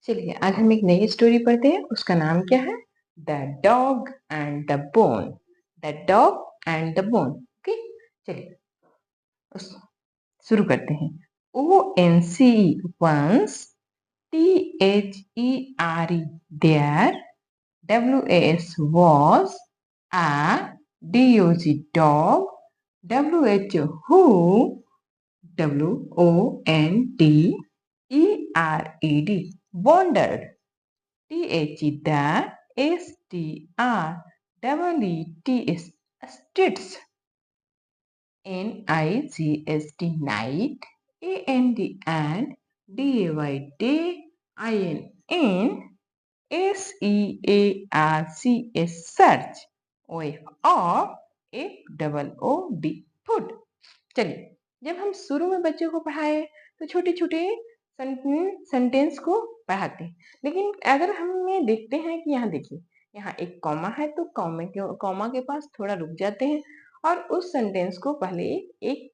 चलिए आज हम एक नई स्टोरी पढ़ते हैं। उसका नाम क्या है? The dog and the bone. The dog and the bone. Okay, चलिए शुरू करते हैं। ONCE once, THERE there, WAS was, a DOG dog, WH who, WONDERED wandered, THE the STREETS streets, NIGST night, and DAY SEARCH search, FOOD food। चलिए, जब हम शुरू में बच्चों को पढ़ाए तो छोटे छोटे सेंटेंस को पढ़ाते हैं, लेकिन अगर हमें देखते हैं कि यहाँ देखिए, यहाँ एक कॉमा है तो कॉमा के पास थोड़ा रुक जाते हैं और उस सेंटेंस को पहले एक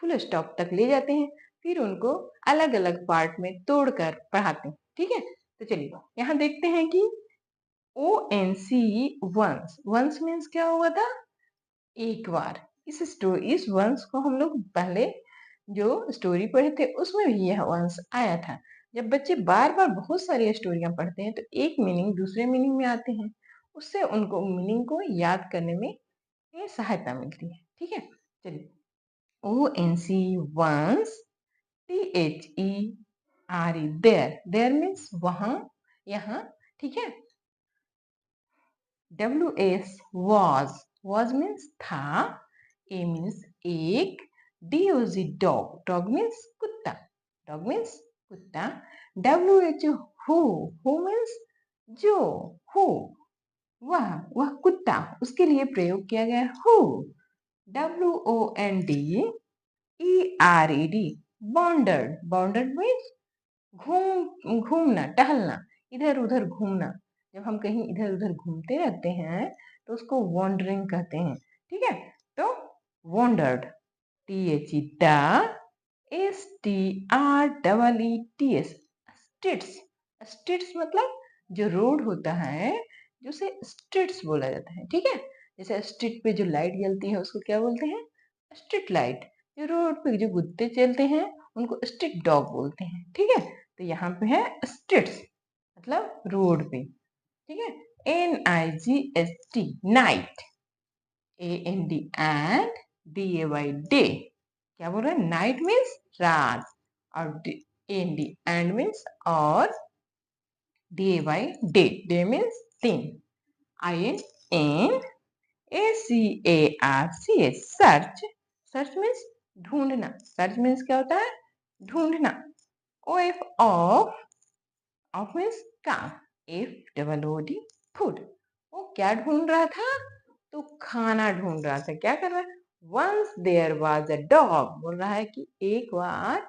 फुल स्टॉप तक ले जाते हैं, फिर उनको अलग अलग पार्ट में तोड़कर पढ़ाते हैं। ठीक है, तो चलिए यहाँ देखते हैं कि ONCE वंस। वंस मीन्स क्या हुआ था? एक बार। इस वंश को हम लोग पहले जो स्टोरी पढ़े थे उसमें भी यह वंश आया था। जब बच्चे बार बार बहुत सारी स्टोरियां पढ़ते हैं तो एक मीनिंग दूसरे मीनिंग में आते हैं, उससे उनको मीनिंग को याद करने में ये सहायता मिलती है। ठीक है, चलिए ONC once, THERE there. There means वहां, यहाँ। ठीक है, WS was means था, A means एक, DOG dog, dog means कुत्ता, dog means कुत्ता, WH who means जो, who वह कुत्ता, उसके लिए प्रयोग किया गया who, WONDERED wandered means घूमना, टहलना, इधर उधर घूमना। जब हम कहीं इधर उधर घूमते रहते हैं तो उसको वॉन्डरिंग कहते हैं। ठीक है, तो wandered, THE STREETS streets. Streets मतलब जो रोड होता है, जो उसे स्ट्रीट्स बोला जाता है। ठीक है, जैसे स्ट्रीट पे जो लाइट जलती है उसको क्या बोलते हैं? Street light. जो रोड पे जो कुत्ते चलते हैं उनको स्ट्रीट डॉग बोलते हैं। ठीक है, तो यहाँ पे है स्ट्रीट्स मतलब रोड पे। ठीक है, NIGST night, AND and DAY day. क्या बोल रहे हैं? नाइट मीन्स रात, और AND एंड मीन्स और, DAY डे, डे मीन्स दिन, INACARCH सर्च। सर्च मीन्स ढूंढना। सर्च मीन्स क्या होता है? ढूंढना। OF ऑफ मीन्स काम, FOOD फूड। वो क्या ढूंढ रहा था? तो खाना ढूंढ रहा था। क्या कर रहा है? Once there was a dog, बोल रहा है कि एक बार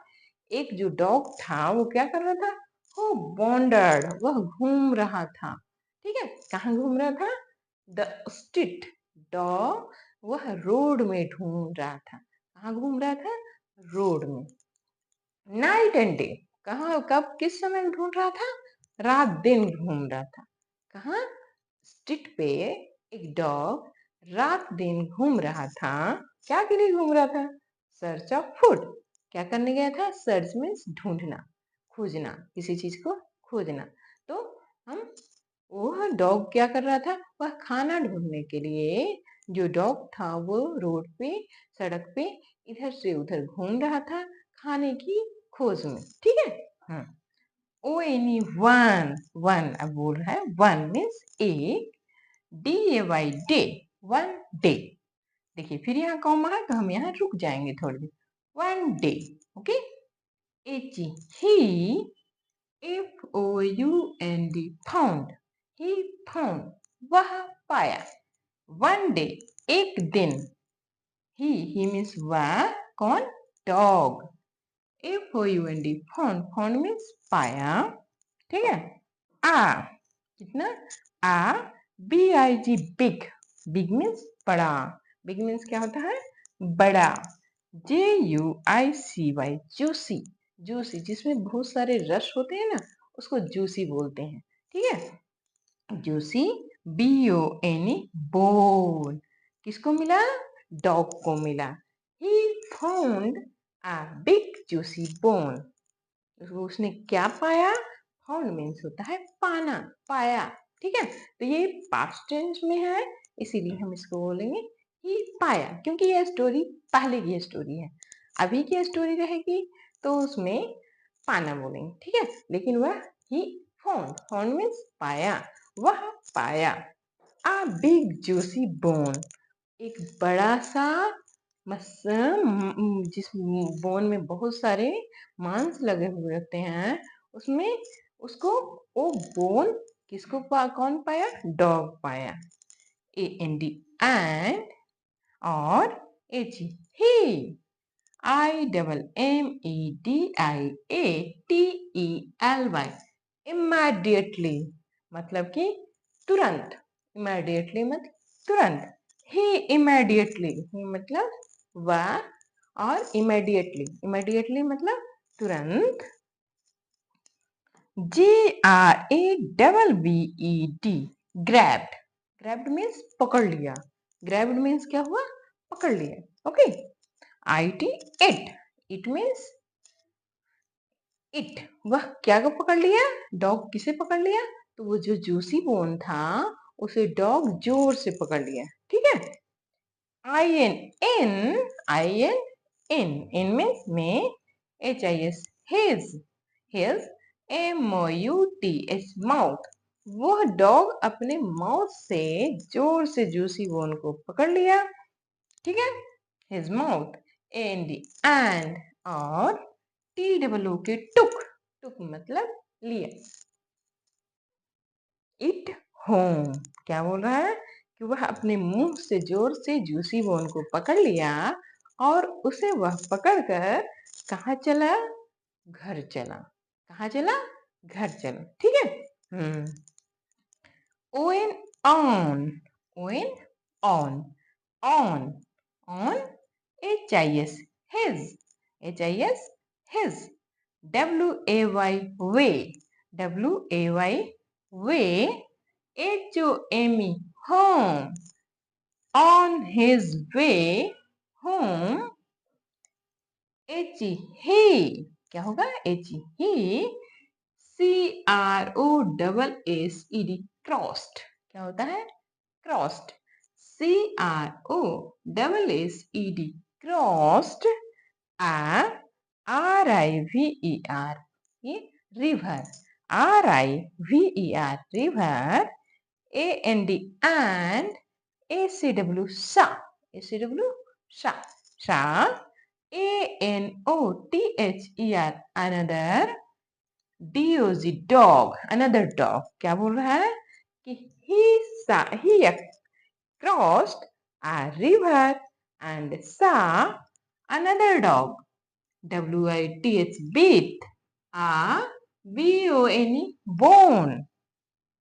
एक जो डॉग था वो क्या कर रहा था? वो वॉन्डर्ड, वह घूम रहा था। ठीक है, कहाँ घूम रहा था? द स्ट्रीट, डॉग वह रोड में ढूंढ रहा था। कहाँ घूम रहा था? रोड में। नाइट एंड डे, कहाँ कब किस समय ढूंढ रहा था? रात दिन घूम रहा था। कहाँ? स्ट्रीट पे एक डॉग रात दिन घूम रहा था। क्या के लिए घूम रहा था? Search of food. क्या करने गया था? सर्च मीन्स ढूंढना, खोजना, किसी चीज को खोजना। तो हम, वह डॉग क्या कर रहा था? वह खाना ढूंढने के लिए, जो डॉग था वो रोड पे, सड़क पे इधर से उधर घूम रहा था खाने की खोज में। ठीक है, ONE वन, वन अब बोल रहा है, वन मीन्स एक, DAY डे, वन डे। देखिए फिर यहाँ कॉमा है तो हम यहाँ रुक जाएंगे थोड़ी देर। One day, okay. He, FOUND found, he found वह पाया। वन डे एक दिन, ही मीन्स वह, कौन? Dog. FOUND found, found means पाया। ठीक है, आ कितना? आ BIG बिग, बिग मीन्स बड़ा। बिग मीन्स क्या होता है? बड़ा। JUICY जूसी, जूसी जिसमें बहुत सारे रस होते हैं ना, उसको जूसी बोलते हैं। ठीक है, जूसी, BONE, बोन, किसको मिला? डॉग को मिला। He found a big juicy bone. उसने क्या पाया? फाउंड मीन्स होता है पाना, पाया। ठीक है, तो ये पास्ट टेंस में है, इसीलिए हम इसको बोलेंगे ही पाया, क्योंकि ये स्टोरी पहले की स्टोरी है। अभी की स्टोरी रहेगी तो उसमें पाना बोलेंगे। ठीक है, लेकिन वह ही फाउंड, फाउंड मीन्स पाया, वह पाया। आ बिग जूसी बोन, एक बड़ा सा जिस बोन में बहुत सारे मांस लगे हुए होते हैं, उसमें उसको वो बोन किसको कौन पाया? डॉग पाया। AND एंड, और HE ही, IMMEDIATELY, immediately मतलब कि तुरंत, immediately मतलब तुरंत। ही immediately, ही मतलब वह, और immediately, immediately मतलब तुरंत। GRABBED, grabbed, grabbed means पकड़ लिया, grabbed means क्या हुआ? पकड़ लिया। Okay, IT, it, it means it, वह क्या को पकड़ लिया? डॉग किसे पकड़ लिया? तो वो जो जूसी बोन था उसे डॉग जोर से पकड़ लिया। ठीक है, IN मीन्स में, HIS his, his, MOUTH mouth, वह डॉग अपने माउथ से जोर से जूसी बोन को पकड़ लिया। ठीक है, his mouth, and और TOOK, टुक मतलब लिया। इट होम, क्या बोल रहा है? कि वह अपने मुंह से जोर से जूसी बोन को पकड़ लिया और उसे वह पकड़कर कहाँ चला? घर चला। कहाँ चला? घर चला। ठीक है, ON, on, ON, on, HIS his, his, WAY, way, way, HOME, home, on his way home, he, क्या होगा? he, CROSSED, crossed, क्या होता है? crossed, CROSSED, crossed, a RIVER, ये river, RIVER, river, AND and, ACW sa, ACW sa, sa, ANOTHER, another, DOG dog, another dog, क्या बोल रहा है? कि he crossed a river and saw another dog, WITH, bit, a BONE, bone,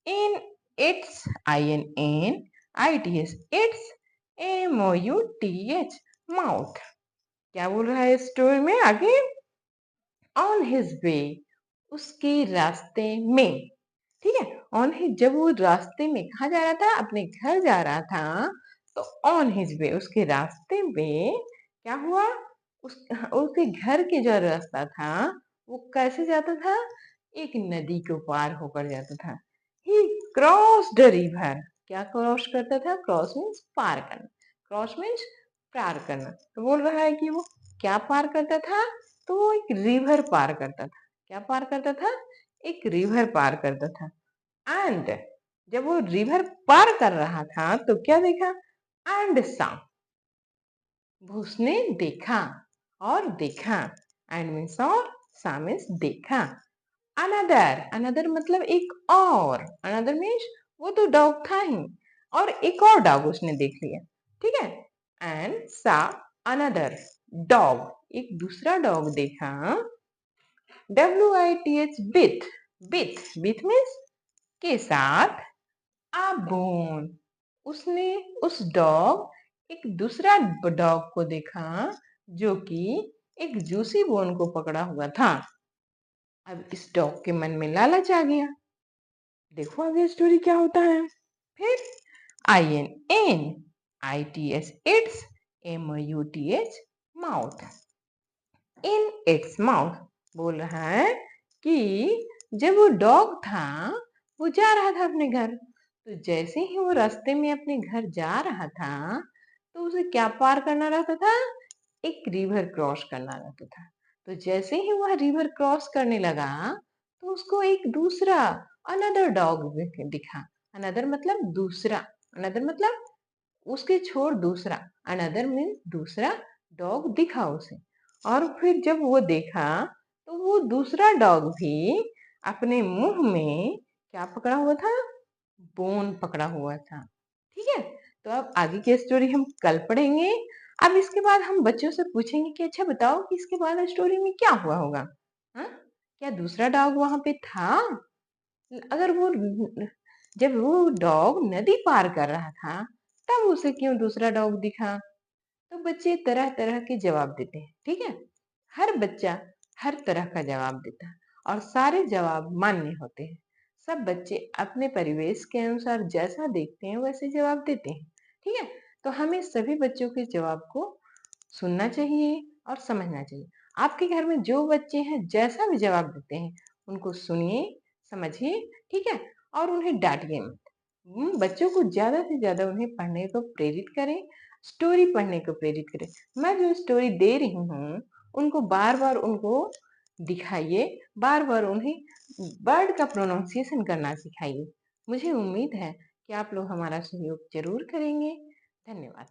in its, INNITS, its, MOUTH, mouth। क्या बोल रहा है story में आगे? ऑन हिज वे, उसके रास्ते में। ठीक है, ऑन हिज, जब वो रास्ते में कहा जा रहा था? अपने घर जा रहा था, तो ऑन हिज वे, उसके रास्ते में क्या हुआ? उसके घर के जो रास्ता था वो कैसे जाता था? एक नदी को पार होकर जाता था। ही क्रॉस द रिवर, क्या क्रॉस करता था? क्रॉस मीन्स पार करना, क्रॉस मीन्स पार करना। तो बोल रहा है कि वो क्या पार करता था? तो वो एक रिवर पार करता था। क्या पार करता था? एक रिवर पार करता था। एंड जब वो रिवर पार कर रहा था तो क्या देखा? एंड सा, उसने देखा, और देखा, एंड मीन्स और, सा मीन्स देखा। अनदर, अनदर मतलब एक और, अनदर मीन्स वो तो डॉग था ही, और एक और डॉग उसने देख लिया। ठीक है, एंड सा अनदर डॉग, एक दूसरा डॉग देखा। WITH, विथ, विथ मीन्स के साथ, आ बोन, उसने, उस डॉग, एक दूसरा डॉग को देखा जो कि एक जूसी बोन को पकड़ा हुआ था। अब इस डॉग के मन में लालच आ गया। देखो आगे स्टोरी क्या होता है। फिर INN ITS it's MOUTH mouth in its mouth बोल रहा है कि जब वो डॉग था वो जा रहा था अपने घर, तो जैसे ही वो रास्ते में अपने घर जा रहा था तो उसे क्या पार करना रहता था, एक रिवर क्रॉस करना रहता था। तो जैसे ही वह रिवर क्रॉस करने लगा तो उसको एक दूसरा अनदर डॉग दिखा। अनदर मतलब दूसरा, अनदर मतलब उसके छोड़ दूसरा, अनदर मीन्स दूसरा डॉग दिखा उसे। और फिर जब वो देखा तो वो दूसरा डॉग भी अपने मुंह में क्या पकड़ा हुआ था, बोन पकड़ा हुआ था। ठीक है, तो अब आगे की स्टोरी हम कल पढ़ेंगे। अब इसके बाद हम बच्चों से पूछेंगे कि अच्छा बताओ कि इसके बाद स्टोरी में क्या हुआ होगा। हाँ, क्या दूसरा डॉग वहां पे था? अगर वो जब वो डॉग नदी पार कर रहा था तब उसे क्यों दूसरा डॉग दिखा? तो बच्चे तरह तरह के जवाब देते हैं। ठीक है, हर बच्चा हर तरह का जवाब देता है और सारे जवाब मान्य होते हैं। सब बच्चे अपने परिवेश के अनुसार जैसा देखते हैं वैसे जवाब देते हैं। ठीक है, तो हमें सभी बच्चों के जवाब को सुनना चाहिए और समझना चाहिए। आपके घर में जो बच्चे हैं जैसा भी जवाब देते हैं उनको सुनिए, समझिए। ठीक है, और उन्हें डांटिए मत। बच्चों को ज्यादा से ज्यादा उन्हें पढ़ने को प्रेरित करें, स्टोरी पढ़ने को प्रेरित करें। मैं जो स्टोरी दे रही हूँ उनको बार बार उनको दिखाइए, बार बार उन्हें वर्ड का प्रोनाउंसिएशन करना सिखाइए। मुझे उम्मीद है कि आप लोग हमारा सहयोग जरूर करेंगे। धन्यवाद।